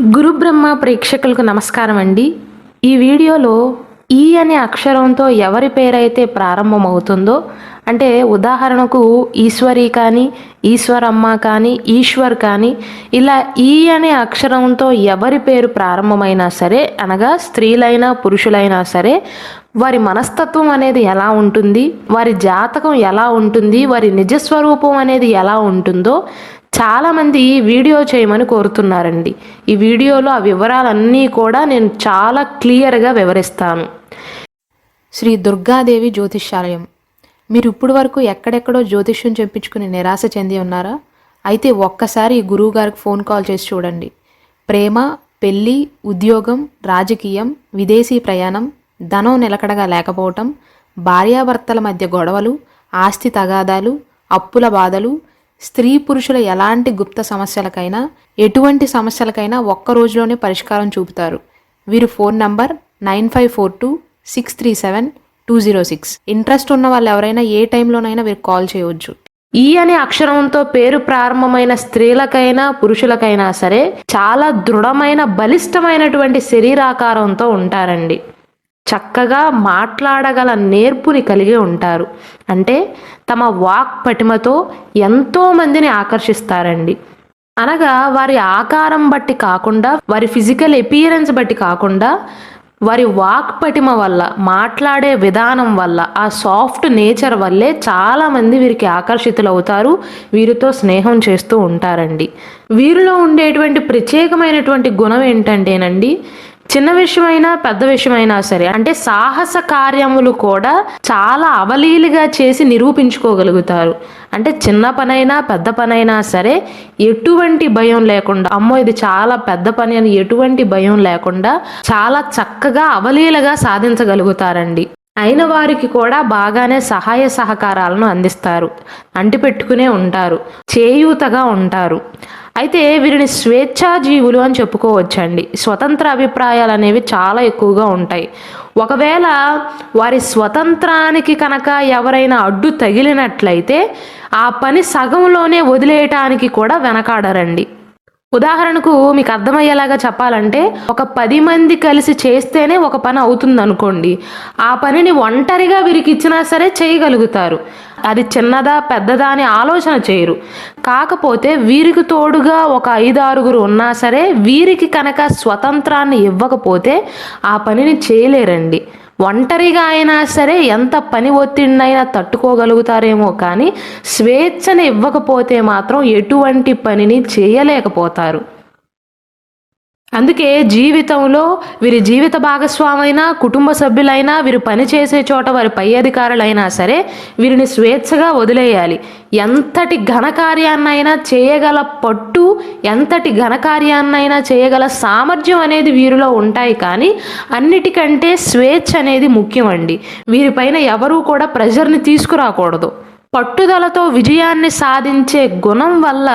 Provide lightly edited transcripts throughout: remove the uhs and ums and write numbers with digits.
గురు బ్రహ్మ ప్రేక్షకులకు నమస్కారం అండి. ఈ వీడియోలో ఈ అనే అక్షరంతో ఎవరి పేరైతే ప్రారంభమవుతుందో, అంటే ఉదాహరణకు ఈశ్వరి కానీ, ఈశ్వరమ్మ కానీ, ఈశ్వర్ కానీ, ఇలా ఈ అనే అక్షరంతో ఎవరి పేరు ప్రారంభమైనా సరే, అనగా స్త్రీలైనా పురుషులైనా సరే, వారి మనస్తత్వం అనేది ఎలా ఉంటుంది, వారి జాతకం ఎలా ఉంటుంది, వారి నిజస్వరూపం అనేది ఎలా ఉంటుందో చాలామంది వీడియో చేయమని కోరుతున్నారండి. ఈ వీడియోలో ఆ వివరాలన్నీ కూడా నేను చాలా క్లియర్గా వివరిస్తాను. శ్రీ దుర్గాదేవి జ్యోతిష్యాలయం. మీరు ఇప్పుడు వరకు ఎక్కడెక్కడో జ్యోతిష్యం చెప్పించుకుని నిరాశ చెంది ఉన్నారా? అయితే ఒక్కసారి ఈ గురువు గారికి ఫోన్ కాల్ చేసి చూడండి. ప్రేమ, పెళ్ళి, ఉద్యోగం, రాజకీయం, విదేశీ ప్రయాణం, ధనం నిలకడగా లేకపోవటం, భార్యాభర్తల మధ్య గొడవలు, ఆస్తి తగాదాలు, అప్పుల బాధలు, స్త్రీ పురుషుల ఎలాంటి గుప్త సమస్యలకైనా, ఎటువంటి సమస్యలకైనా ఒక్క రోజులోనే పరిష్కారం చూపుతారు. వీరు ఫోన్ నంబర్ 9542637206. ఇంట్రెస్ట్ ఉన్న వాళ్ళు ఎవరైనా ఏ టైంలోనైనా వీరికి కాల్ చేయవచ్చు. ఈ అనే అక్షరంతో పేరు ప్రారంభమైన స్త్రీలకైనా పురుషులకైనా సరే చాలా దృఢమైన బలిష్టమైనటువంటి శరీరాకారంతో ఉంటారండి. చక్కగా మాట్లాడగల నేర్పుని కలిగి ఉంటారు. అంటే తమ వాక్ పటిమతో ఎంతోమందిని ఆకర్షిస్తారండి. అనగా వారి ఆకారం బట్టి కాకుండా, వారి ఫిజికల్ ఎపియరెన్స్ బట్టి కాకుండా, వారి వాక్ పటిమ వల్ల, మాట్లాడే విధానం వల్ల, ఆ సాఫ్ట్ నేచర్ వల్లే చాలామంది వీరికి ఆకర్షితులవుతారు. వీరితో స్నేహం చేస్తూ ఉంటారండి. వీరిలో ఉండేటువంటి ప్రత్యేకమైనటువంటి గుణం ఏంటంటేనండి, చిన్న విషయమైనా పెద్ద విషయమైనా సరే, అంటే సాహస కార్యములు కూడా చాలా అవలీలుగా చేసి నిరూపించుకోగలుగుతారు. అంటే చిన్న పనైనా పెద్ద పనైనా సరే ఎటువంటి భయం లేకుండా, అమ్మో ఇది చాలా పెద్ద పని అని ఎటువంటి భయం లేకుండా చాలా చక్కగా అవలీలగా సాధించగలుగుతారండి. అయిన వారికి కూడా బాగానే సహాయ సహకారాలను అందిస్తారు. అంటిపెట్టుకునే ఉంటారు, చేయూతగా ఉంటారు. అయితే వీరిని స్వేచ్ఛాజీవులు అని చెప్పుకోవచ్చండి. స్వతంత్ర అభిప్రాయాలు అనేవి చాలా ఎక్కువగా ఉంటాయి. ఒకవేళ వారి స్వతంత్రానికి కనుక ఎవరైనా అడ్డు తగిలినట్లయితే ఆ పని సగంలోనే వదిలేయటానికి కూడా వెనకాడరండి. ఉదాహరణకు మీకు అర్థమయ్యేలాగా చెప్పాలంటే, ఒక 10 మంది కలిసి చేస్తేనే ఒక పని అవుతుంది అనుకోండి. ఆ పనిని ఒంటరిగా వీరికి ఇచ్చినా సరే చేయగలుగుతారు. అది చిన్నదా పెద్దదా అని ఆలోచన చేయరు. కాకపోతే వీరికి తోడుగా ఒక 5-6 ఉన్నా సరే వీరికి కనుక స్వతంత్రాన్ని ఇవ్వకపోతే ఆ పనిని చేయలేరండి. ఒంటరిగా అయినా సరే ఎంత పని ఒత్తిడినైనా తట్టుకోగలుగుతారేమో కానీ స్వేచ్ఛని ఇవ్వకపోతే మాత్రం ఎటువంటి పనిని చేయలేకపోతారు. అందుకే జీవితంలో వీరి జీవిత భాగస్వామైనా, కుటుంబ సభ్యులైనా, వీరు పనిచేసే చోట వారి పై అధికారులైనా సరే వీరిని స్వేచ్ఛగా వదిలేయాలి. ఎంతటి ఘనకార్యాన్నైనా చేయగల పట్టు, ఎంతటి ఘనకార్యాన్నైనా చేయగల సామర్థ్యం అనేది వీరిలో ఉంటాయి. కానీ అన్నిటికంటే స్వేచ్ఛ అనేది ముఖ్యమండి. వీరిపైన ఎవరూ కూడా ప్రెషర్ని తీసుకురాకూడదు. పట్టుదలతో విజయాన్ని సాధించే గుణం వల్ల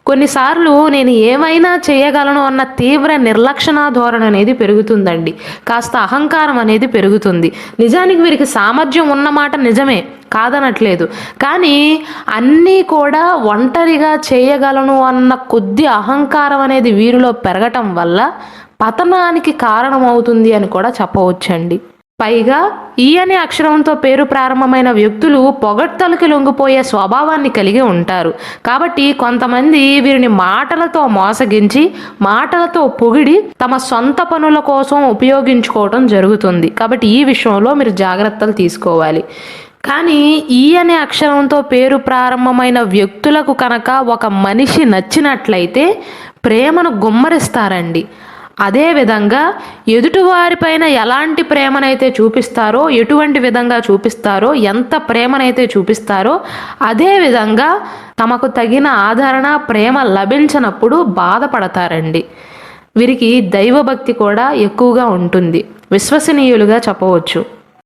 కొన్నిసార్లు నేను ఏమైనా చేయగలను అన్న తీవ్ర నిర్లక్షణ ధోరణి అనేది పెరుగుతుందండి. కాస్త అహంకారం అనేది పెరుగుతుంది. నిజానికి వీరికి సామర్థ్యం ఉన్నమాట నిజమే, కాదనట్లేదు. కానీ అన్నీ కూడా ఒంటరిగా చేయగలను అన్న కొద్ది అహంకారం అనేది వీరిలో పెరగటం వల్ల పతనానికి కారణమవుతుంది అని కూడా చెప్పవచ్చండి. పైగా ఈ అనే అక్షరంతో పేరు ప్రారంభమైన వ్యక్తులు పొగడ్తలకి లొంగిపోయే స్వభావాన్ని కలిగి ఉంటారు. కాబట్టి కొంతమంది వీరిని మాటలతో మోసగించి, మాటలతో పొగిడి తమ సొంత పనుల కోసం ఉపయోగించుకోవడం జరుగుతుంది. కాబట్టి ఈ విషయంలో మీరు జాగ్రత్తలు తీసుకోవాలి. కానీ ఈ అనే అక్షరంతో పేరు ప్రారంభమైన వ్యక్తులకు కనుక ఒక మనిషి నచ్చినట్లయితే ప్రేమను గుమ్మరిస్తారండి. అదేవిధంగా ఎదుటివారిపైన ఎలాంటి ప్రేమనైతే చూపిస్తారో, ఎటువంటి విధంగా చూపిస్తారో, ఎంత ప్రేమనైతే చూపిస్తారో అదేవిధంగా తమకు తగిన ఆదరణ, ప్రేమ లభించినప్పుడు బాధపడతారండి. వీరికి దైవభక్తి కూడా ఎక్కువగా ఉంటుంది. విశ్వసనీయులుగా చెప్పవచ్చు.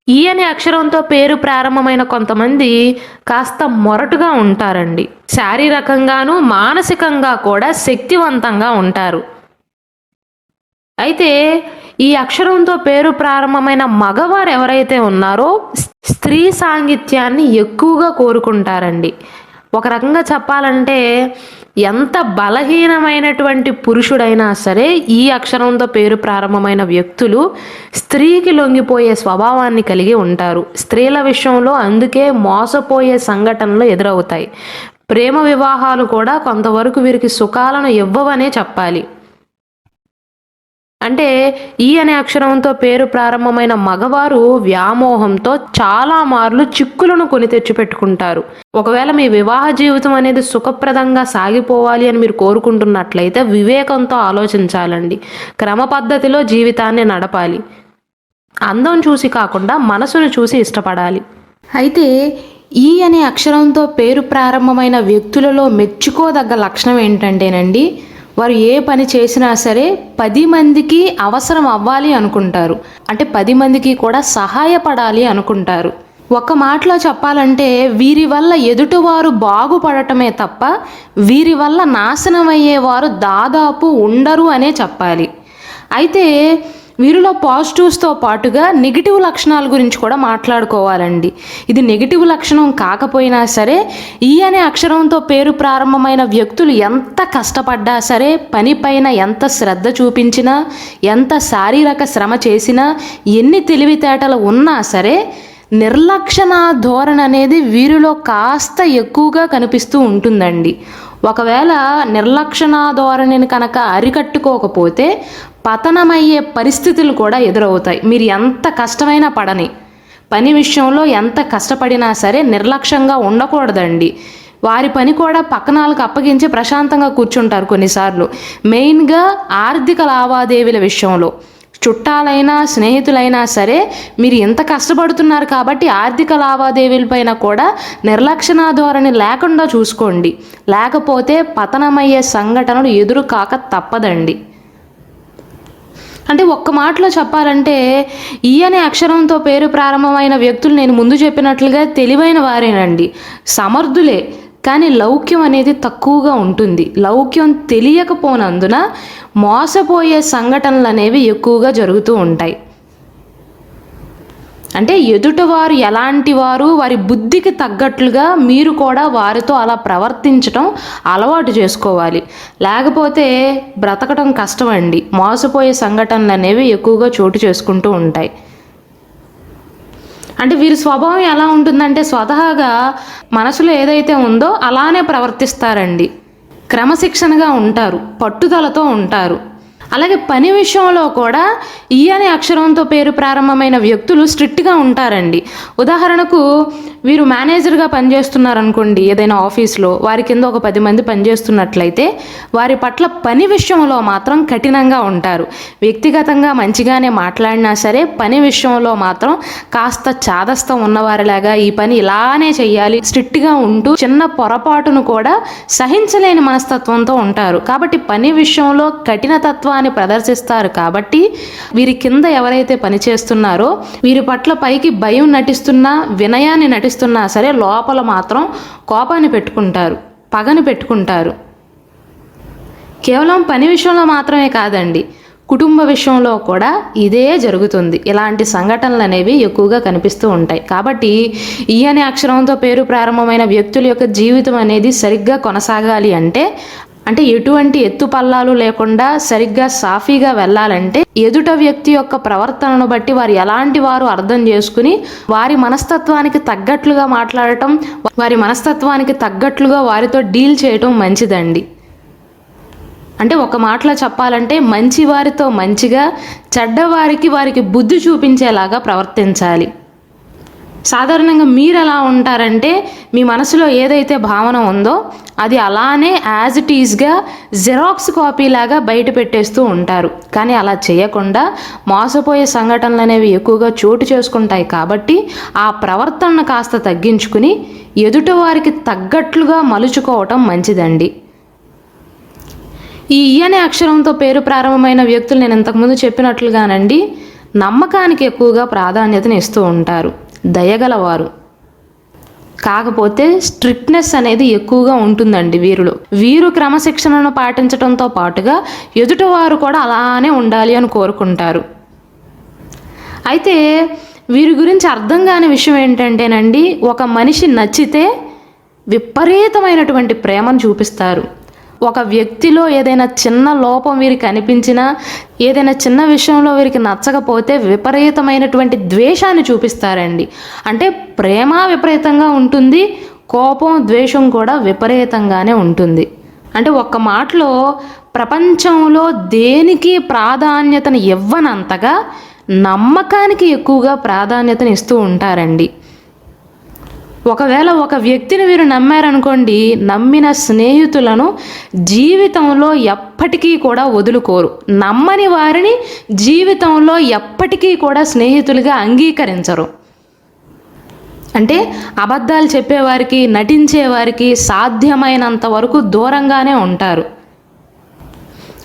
ఈ అనే అక్షరంతో పేరు ప్రారంభమైన కొంతమంది కాస్త మొరటుగా ఉంటారండి. శారీరకంగాను మానసికంగా కూడా శక్తివంతంగా ఉంటారు. అయితే ఈ అక్షరంతో పేరు ప్రారంభమైన మగవారు ఎవరైతే ఉన్నారో స్త్రీ సాంగిత్యాన్ని ఎక్కువగా కోరుకుంటారండి. ఒక రకంగా చెప్పాలంటే ఎంత బలహీనమైనటువంటి పురుషుడైనా సరే ఈ అక్షరంతో పేరు ప్రారంభమైన వ్యక్తులు స్త్రీకి లొంగిపోయే స్వభావాన్ని కలిగి ఉంటారు. స్త్రీల విషయంలో అందుకే మోసపోయే సంఘటనలు ఎదురవుతాయి. ప్రేమ వివాహాలు కూడా కొంతవరకు వీరికి సుఖాలను ఇవ్వవనే చెప్పాలి. అంటే ఈ అనే అక్షరంతో పేరు ప్రారంభమైన మగవారు వ్యామోహంతో చాలా మార్లు చిక్కులను కొని తెచ్చిపెట్టుకుంటారు. ఒకవేళ మీ వివాహ జీవితం అనేది సుఖప్రదంగా సాగిపోవాలి అని మీరు కోరుకుంటున్నట్లయితే వివేకంతో ఆలోచించాలండి. క్రమ పద్ధతిలో జీవితాన్ని నడపాలి. అందం చూసి కాకుండా మనసును చూసి ఇష్టపడాలి. అయితే ఈ అనే అక్షరంతో పేరు ప్రారంభమైన వ్యక్తులలో మెచ్చుకోదగ్గ లక్షణం ఏంటంటేనండి, వారు ఏ పని చేసినా సరే 10 మందికి అవసరం అవ్వాలి అనుకుంటారు. అంటే 10 మందికి కూడా సహాయపడాలి అనుకుంటారు. ఒక మాటలో చెప్పాలంటే వీరి వల్ల ఎదుటివారు బాగుపడటమే తప్ప వీరి వల్ల నాశనం అయ్యేవారు దాదాపు ఉండరు అనే చెప్పాలి. అయితే వీరిలో పాజిటివ్స్తో పాటుగా నెగిటివ్ లక్షణాల గురించి కూడా మాట్లాడుకోవాలండి. ఇది నెగిటివ్ లక్షణం కాకపోయినా సరే ఈ అనే అక్షరంతో పేరు ప్రారంభమైన వ్యక్తులు ఎంత కష్టపడ్డా సరే, పనిపైన ఎంత శ్రద్ధ చూపించినా, ఎంత శారీరక శ్రమ చేసినా, ఎన్ని తెలివితేటలు ఉన్నా సరే నిర్లక్షణ ధోరణి అనేది వీరిలో కాస్త ఎక్కువగా కనిపిస్తూ ఉంటుందండి. ఒకవేళ నిర్లక్షణ ధోరణిని కనుక అరికట్టుకోకపోతే పతనమయ్యే పరిస్థితులు కూడా ఎదురవుతాయి. మీరు ఎంత కష్టమైనా పడని పని విషయంలో ఎంత కష్టపడినా సరే నిర్లక్ష్యంగా ఉండకూడదండి. వారి పని కూడా పక్కనాలకు అప్పగించి ప్రశాంతంగా కూర్చుంటారు కొన్నిసార్లు. మెయిన్గా ఆర్థిక లావాదేవీల విషయంలో చుట్టాలైనా స్నేహితులైనా సరే మీరు ఎంత కష్టపడుతున్నారు కాబట్టి ఆర్థిక లావాదేవీలపైన కూడా నిర్లక్షణ ధోరణి లేకుండా చూసుకోండి. లేకపోతే పతనమయ్యే సంఘటనలు ఎదురు కాక తప్పదండి. అంటే ఒక్క మాటలో చెప్పాలంటే ఈ అనే అక్షరంతో పేరు ప్రారంభమైన వ్యక్తులు నేను ముందు చెప్పినట్లుగా తెలివైన వారేనండి, సమర్థులే. కానీ లౌక్యం అనేది తక్కువగా ఉంటుంది. లౌక్యం తెలియకపోనందున మోసపోయే సంఘటనలు అనేవి ఎక్కువగా జరుగుతూ ఉంటాయి. అంటే ఎదుటివారు ఎలాంటి వారు, వారి బుద్ధికి తగ్గట్లుగా మీరు కూడా వారితో అలా ప్రవర్తించటం అలవాటు చేసుకోవాలి. లేకపోతే బ్రతకటం కష్టమండి. మోసపోయే సంఘటనలు అనేవి ఎక్కువగా చోటు చేసుకుంటూ ఉంటాయి. అంటే వీరి స్వభావం ఎలా ఉంటుందంటే స్వతహాగా మనసులో ఏదైతే ఉందో అలానే ప్రవర్తిస్తారండి. క్రమశిక్షణగా ఉంటారు, పట్టుదలతో ఉంటారు. అలాగే పని విషయంలో కూడా ఈ అనే అక్షరంతో పేరు ప్రారంభమైన వ్యక్తులు స్ట్రిక్ట్గా ఉంటారండి. ఉదాహరణకు వీరు మేనేజర్గా పనిచేస్తున్నారనుకోండి, ఏదైనా ఆఫీస్లో వారి కింద ఒక 10 మంది పనిచేస్తున్నట్లయితే వారి పట్ల పని విషయంలో మాత్రం కఠినంగా ఉంటారు. వ్యక్తిగతంగా మంచిగానే మాట్లాడినా సరే పని విషయంలో మాత్రం కాస్త చాదస్తం ఉన్నవారిలాగా ఈ పని ఇలానే చెయ్యాలి, స్ట్రిక్ట్గా ఉంటూ చిన్న పొరపాటును కూడా సహించలేని మనస్తత్వంతో ఉంటారు. కాబట్టి పని విషయంలో కఠినతత్వాన్ని ప్రదర్శిస్తారు. కాబట్టి వీరి కింద ఎవరైతే పనిచేస్తున్నారో వీరి పట్ల పైకి భయం నటిస్తున్నా, వినయాన్ని నటిస్తున్నా సరే లోపల మాత్రం కోపాన్ని పెట్టుకుంటారు, పగని పెట్టుకుంటారు. కేవలం పని విషయంలో మాత్రమే కాదండి, కుటుంబ విషయంలో కూడా ఇదే జరుగుతుంది. ఇలాంటి సంఘటనలు అనేవి ఎక్కువగా కనిపిస్తూ ఉంటాయి. కాబట్టి ఈ అనే అక్షరంతో పేరు ప్రారంభమైన వ్యక్తుల యొక్క జీవితం అనేది సరిగ్గా కొనసాగాలి అంటే ఎటువంటి ఎత్తుపల్లాలు లేకుండా సరిగ్గా సాఫీగా వెళ్ళాలంటే ఎదుట వ్యక్తి యొక్క ప్రవర్తనను బట్టి వారు ఎలాంటి వారు అర్థం చేసుకుని వారి మనస్తత్వానికి తగ్గట్లుగా మాట్లాడటం, వారి మనస్తత్వానికి తగ్గట్లుగా వారితో డీల్ చేయటం మంచిదండి. అంటే ఒక మాటలో చెప్పాలంటే మంచి వారితో మంచిగా, చెడ్డవారికి వారికి బుద్ధి చూపించేలాగా ప్రవర్తించాలి. సాధారణంగా మీరు ఎలా ఉంటారంటే మీ మనసులో ఏదైతే భావన ఉందో అది అలానే యాజ్ ఇట్ ఈజ్గా జెరాక్స్ కాపీ లాగా బయట పెట్టేస్తూ ఉంటారు. కానీ అలా చేయకుండా మోసపోయే సంఘటనలు అనేవి ఎక్కువగా చోటు చేసుకుంటాయి. కాబట్టి ఆ ప్రవర్తనను కాస్త తగ్గించుకుని ఎదుటి వారికి తగ్గట్లుగా మలుచుకోవటం మంచిదండి. ఈ అనే అక్షరంతో పేరు ప్రారంభమైన వ్యక్తులు నేను ఇంతకుముందు చెప్పినట్లుగానండి నమ్మకానికి ఎక్కువగా ప్రాధాన్యతను ఇస్తూ ఉంటారు, దయగలవారు. కాకపోతే స్ట్రిక్ట్నెస్ అనేది ఎక్కువగా ఉంటుందండి వీరు క్రమశిక్షణను పాటించడంతో పాటుగా ఎదుటివారు కూడా అలానే ఉండాలి అని కోరుకుంటారు. అయితే వీరి గురించి అర్థం కాని విషయం ఏంటంటేనండి, ఒక మనిషి నచ్చితే విపరీతమైనటువంటి ప్రేమను చూపిస్తారు. ఒక వ్యక్తిలో ఏదైనా చిన్న లోపం వీరికి కనిపించినా, ఏదైనా చిన్న విషయంలో వీరికి నచ్చకపోతే విపరీతమైనటువంటి ద్వేషాన్ని చూపిస్తారండి. అంటే ప్రేమ విపరీతంగా ఉంటుంది, కోపం ద్వేషం కూడా విపరీతంగానే ఉంటుంది. అంటే ఒక్క మాటలో ప్రపంచంలో దేనికి ప్రాధాన్యతను ఇవ్వనంతగా నమ్మకానికి ఎక్కువగా ప్రాధాన్యతను ఇస్తూ ఉంటారండి. ఒకవేళ ఒక వ్యక్తిని మీరు నమ్మారనుకోండి, నమ్మిన స్నేహితులను జీవితంలో ఎప్పటికీ కూడా వదులుకోరు. నమ్మని వారిని జీవితంలో ఎప్పటికీ కూడా స్నేహితులుగా అంగీకరించరు. అంటే అబద్ధాలు చెప్పేవారికి, నటించేవారికి సాధ్యమైనంత వరకు దూరంగానే ఉంటారు.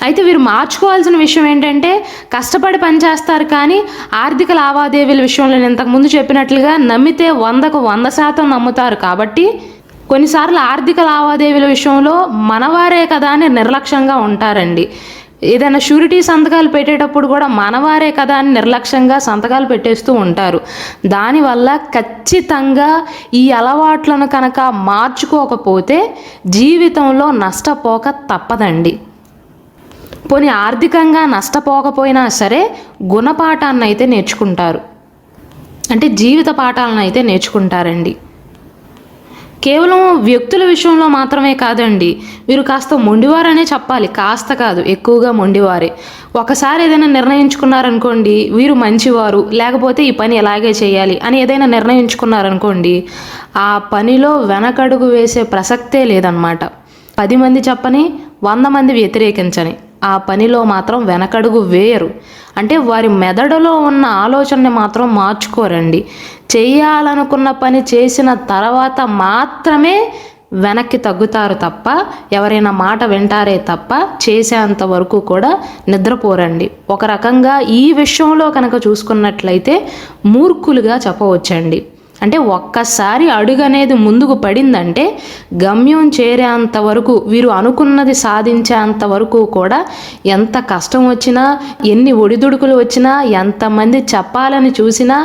అయితే వీరు మార్చుకోవాల్సిన విషయం ఏంటంటే, కష్టపడి పనిచేస్తారు కానీ ఆర్థిక లావాదేవీల విషయంలో నేను ఇంతకుముందు చెప్పినట్లుగా నమ్మితే 100కు 100% నమ్ముతారు. కాబట్టి కొన్నిసార్లు ఆర్థిక లావాదేవీల విషయంలో మనవారే కదా అని నిర్లక్ష్యంగా ఉంటారండి. ఏదైనా షూరిటీ సంతకాలు పెట్టేటప్పుడు కూడా మనవారే కదా అని నిర్లక్ష్యంగా సంతకాలు పెట్టేస్తూ ఉంటారు. దానివల్ల ఖచ్చితంగా ఈ అలవాట్లను కనుక మార్చుకోకపోతే జీవితంలో నష్టపోక తప్పదండి. పోనీ ఆర్థికంగా నష్టపోకపోయినా సరే గుణపాఠాన్ని అయితే నేర్చుకుంటారు. అంటే జీవిత పాఠాలను అయితే నేర్చుకుంటారండి. కేవలం వ్యక్తుల విషయంలో మాత్రమే కాదండి, వీరు కాస్త మొండివారనే చెప్పాలి. కాస్త కాదు, ఎక్కువగా మొండివారే. ఒకసారి ఏదైనా నిర్ణయించుకున్నారనుకోండి, వీరు మంచివారు, లేకపోతే ఈ పని ఎలాగే చేయాలి అని ఏదైనా నిర్ణయించుకున్నారనుకోండి, ఆ పనిలో వెనకడుగు వేసే ప్రసక్తే లేదన్నమాట. 10 మంది చెప్పని, 100 మంది వ్యతిరేకించని ఆ పనిలో మాత్రం వెనకడుగు వేయరు. అంటే వారి మెదడులో ఉన్న ఆలోచనని మాత్రం మార్చుకోరండి. చేయాలనుకున్న పని చేసిన తర్వాత మాత్రమే వెనక్కి తగ్గుతారు తప్ప, ఎవరైనా మాట వింటారే తప్ప చేసేంత వరకు కూడా నిద్రపోరండి. ఒక రకంగా ఈ విషయంలో కనుక చూసుకున్నట్లయితే మూర్ఖులుగా చెప్పవచ్చండి. అంటే ఒక్కసారి అడుగు అనేది ముందుకు పడిందంటే గమ్యం చేరేంత వరకు, వీరు అనుకున్నది సాధించేంత వరకు కూడా ఎంత కష్టం వచ్చినా, ఎన్ని ఒడిదుడుకులు వచ్చినా, ఎంతమంది చెప్పాలని చూసినా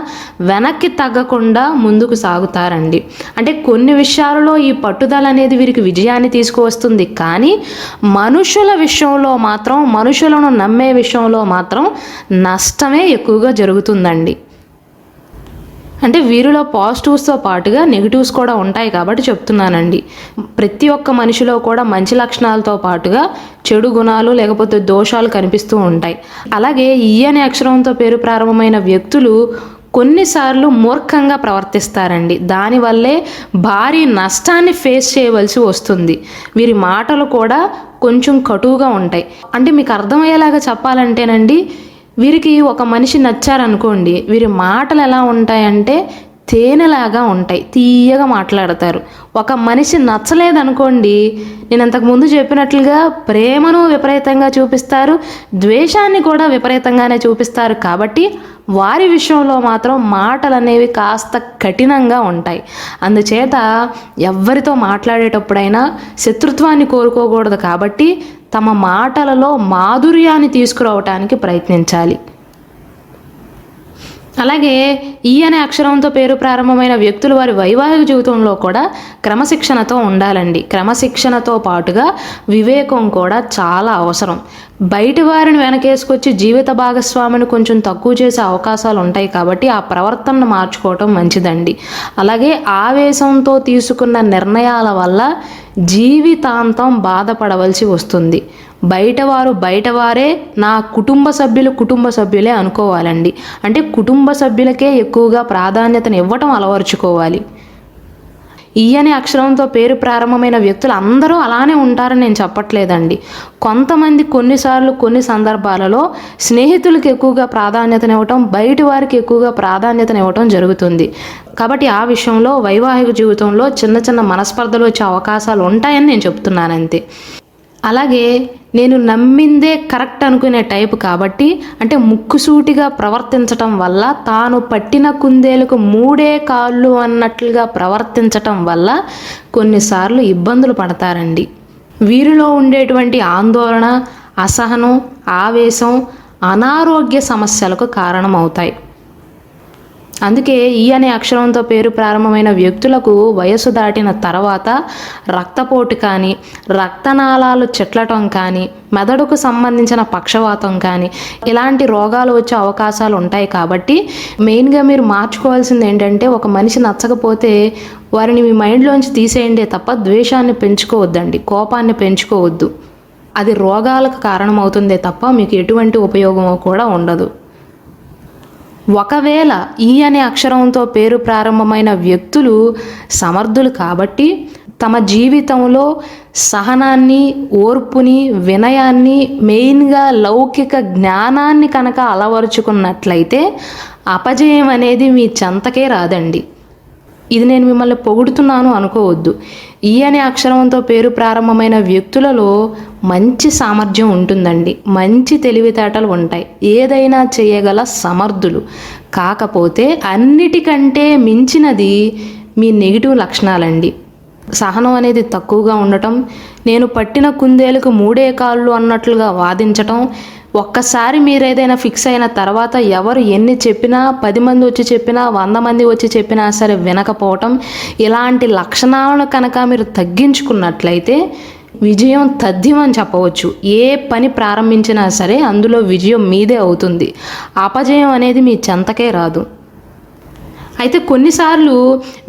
వెనక్కి తగ్గకుండా ముందుకు సాగుతారండి. అంటే కొన్ని విషయాలలో ఈ పట్టుదల అనేది వీరికి విజయాన్ని తీసుకువస్తుంది. కానీ మనుషుల విషయంలో మాత్రం, మనుషులను నమ్మే విషయంలో మాత్రం నష్టమే ఎక్కువగా జరుగుతుందండి. అంటే వీరిలో పాజిటివ్స్తో పాటుగా నెగిటివ్స్ కూడా ఉంటాయి కాబట్టి చెప్తున్నానండి. ప్రతి ఒక్క మనిషిలో కూడా మంచి లక్షణాలతో పాటుగా చెడు గుణాలు లేకపోతే దోషాలు కనిపిస్తూ ఉంటాయి. అలాగే ఈ అనే అక్షరంతో పేరు ప్రారంభమైన వ్యక్తులు కొన్నిసార్లు మూర్ఖంగా ప్రవర్తిస్తారండి. దానివల్లే భారీ నష్టాన్ని ఫేస్ చేయవలసి వస్తుంది. వీరి మాటలు కూడా కొంచెం కటువుగా ఉంటాయి. అంటే మీకు అర్థమయ్యేలాగా చెప్పాలంటేనండి, వీరికి ఒక మనిషి నచ్చారనుకోండి, వీరి మాటలు ఎలా ఉంటాయంటే తేనెలాగా ఉంటాయి, తీయగా మాట్లాడతారు. ఒక మనిషి నచ్చలేదనుకోండి, నేను అంతకుముందు చెప్పినట్లుగా ప్రేమను విపరీతంగా చూపిస్తారు, ద్వేషాన్ని కూడా విపరీతంగానే చూపిస్తారు. కాబట్టి వారి విషయంలో మాత్రం మాటలు అనేవి కాస్త కఠినంగా ఉంటాయి. అందుచేత ఎవరితో మాట్లాడేటప్పుడైనా శత్రుత్వాన్ని కోరుకోకూడదు. కాబట్టి తమ మాటలలో మాధుర్యాన్ని తీసుకురావటానికి ప్రయత్నించాలి. అలాగే ఈ అనే అక్షరంతో పేరు ప్రారంభమైన వ్యక్తులు వారి వైవాహిక జీవితంలో కూడా క్రమశిక్షణతో ఉండాలండి. క్రమశిక్షణతో పాటుగా వివేకం కూడా చాలా అవసరం. బయటి వారిని వెనకేసుకొచ్చి జీవిత భాగస్వామిని కొంచెం తక్కువ చేసే అవకాశాలు ఉంటాయి. కాబట్టి ఆ ప్రవర్తనను మార్చుకోవటం మంచిదండి. అలాగే ఆవేశంతో తీసుకున్న నిర్ణయాల వల్ల జీవితాంతం బాధపడవలసి వస్తుంది. బయటవారే, నా కుటుంబ సభ్యులే అనుకోవాలండి. అంటే కుటుంబ సభ్యులకే ఎక్కువగా ప్రాధాన్యతను ఇవ్వటం అలవరుచుకోవాలి. ఈ అనే అక్షరంతో పేరు ప్రారంభమైన వ్యక్తులు అందరూ అలానే ఉంటారని నేను చెప్పట్లేదండి. కొంతమంది కొన్నిసార్లు కొన్ని సందర్భాలలో స్నేహితులకు ఎక్కువగా ప్రాధాన్యతనివ్వటం, బయటి వారికి ఎక్కువగా ప్రాధాన్యతనివ్వటం జరుగుతుంది. కాబట్టి ఆ విషయంలో వైవాహిక జీవితంలో చిన్న చిన్న మనస్పర్ధలు వచ్చే అవకాశాలు ఉంటాయని నేను చెప్తున్నానంతే. అలాగే నేను నమ్మిందే కరెక్ట్ అనుకునే టైపు కాబట్టి, అంటే ముక్కుసూటిగా ప్రవర్తించటం వల్ల, తాను పట్టిన కుందేలకు 3 కాళ్ళు అన్నట్లుగా ప్రవర్తించటం వల్ల కొన్నిసార్లు ఇబ్బందులు పడతారండి. వీరిలో ఉండేటువంటి ఆందోళన, అసహనం, ఆవేశం అనారోగ్య సమస్యలకు కారణమవుతాయి. అందుకే ఈ అనే అక్షరంతో పేరు ప్రారంభమైన వ్యక్తులకు వయస్సు దాటిన తర్వాత రక్తపోటు కానీ, రక్తనాళాలు చిట్లటం కానీ, మెదడుకు సంబంధించిన పక్షవాతం కానీ ఇలాంటి రోగాలు వచ్చే అవకాశాలు ఉంటాయి. కాబట్టి మెయిన్గా మీరు మార్చుకోవాల్సింది ఏంటంటే, ఒక మనిషి నచ్చకపోతే వారిని మీ మైండ్లోంచి తీసేయండి తప్ప ద్వేషాన్ని పెంచుకోవద్దండి, కోపాన్ని పెంచుకోవద్దు. అది రోగాలకు కారణమవుతుందే తప్ప మీకు ఎటువంటి ఉపయోగమో కూడా ఉండదు. ఒకవేళ ఈ అనే అక్షరంతో పేరు ప్రారంభమైన వ్యక్తులు సమర్థులు కాబట్టి తమ జీవితంలో సహనాన్ని, ఓర్పుని, వినయాన్ని, మెయిన్గా లౌకిక జ్ఞానాన్ని కనుక అలవరుచుకున్నట్లయితే అపజయం అనేది మీ చెంతకే రాదండి. ఇది నేను మిమ్మల్ని పొగుడుతున్నాను అనుకోవద్దు. ఈ అనే అక్షరంతో పేరు ప్రారంభమైన వ్యక్తులలో మంచి సామర్థ్యం ఉంటుందండి, మంచి తెలివితేటలు ఉంటాయి, ఏదైనా చేయగల సమర్థులు. కాకపోతే అన్నిటికంటే మించినది మీ నెగిటివ్ లక్షణాలండి. సహనం అనేది తక్కువగా ఉండటం, నేను పట్టిన కుందేలకు 3 కాళ్ళు అన్నట్లుగా వాదించటం, ఒక్కసారి మీరు ఏదైనా ఫిక్స్ అయిన తర్వాత ఎవరు ఎన్ని చెప్పినా, 10 మంది వచ్చి చెప్పినా, 100 మంది వచ్చి చెప్పినా సరే వినకపోవటం, ఇలాంటి లక్షణాలను కనుక మీరు తగ్గించుకున్నట్లయితే విజయం తథ్యమని చెప్పవచ్చు. ఏ పని ప్రారంభించినా సరే అందులో విజయం మీదే అవుతుంది. అపజయం అనేది మీ చెంతకే రాదు. అయితే కొన్నిసార్లు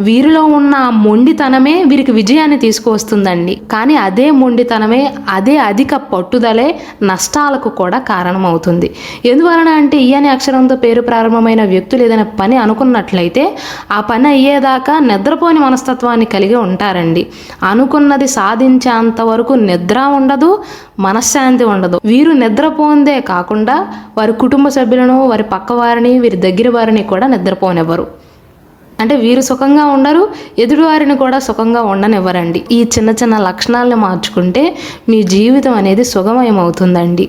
వీరిలో ఉన్న మొండితనమే వీరికి విజయాన్ని తీసుకువస్తుందండి. కానీ అదే మొండితనమే, అదే అధిక పట్టుదలే నష్టాలకు కూడా కారణమవుతుంది. ఎందువలన అంటే ఈ అనే అక్షరంతో పేరు ప్రారంభమైన వ్యక్తులు ఏదైనా పని అనుకున్నట్లయితే ఆ పని అయ్యేదాకా నిద్రపోని మనస్తత్వాన్ని కలిగి ఉంటారండి. అనుకున్నది సాధించేంత వరకు నిద్ర ఉండదు, మనశ్శాంతి ఉండదు. వీరు నిద్రపోందే కాకుండా వారి కుటుంబ సభ్యులను, వారి పక్క వారిని, వీరి దగ్గర వారిని కూడా నిద్రపోనివ్వరు. అంటే వీరు సుఖంగా ఉండరు, ఎదుటివారిని కూడా సుఖంగా ఉండనివ్వరండి. ఈ చిన్న చిన్న లక్షణాలను మార్చుకుంటే మీ జీవితం అనేది సుఖమయం అవుతుందండి.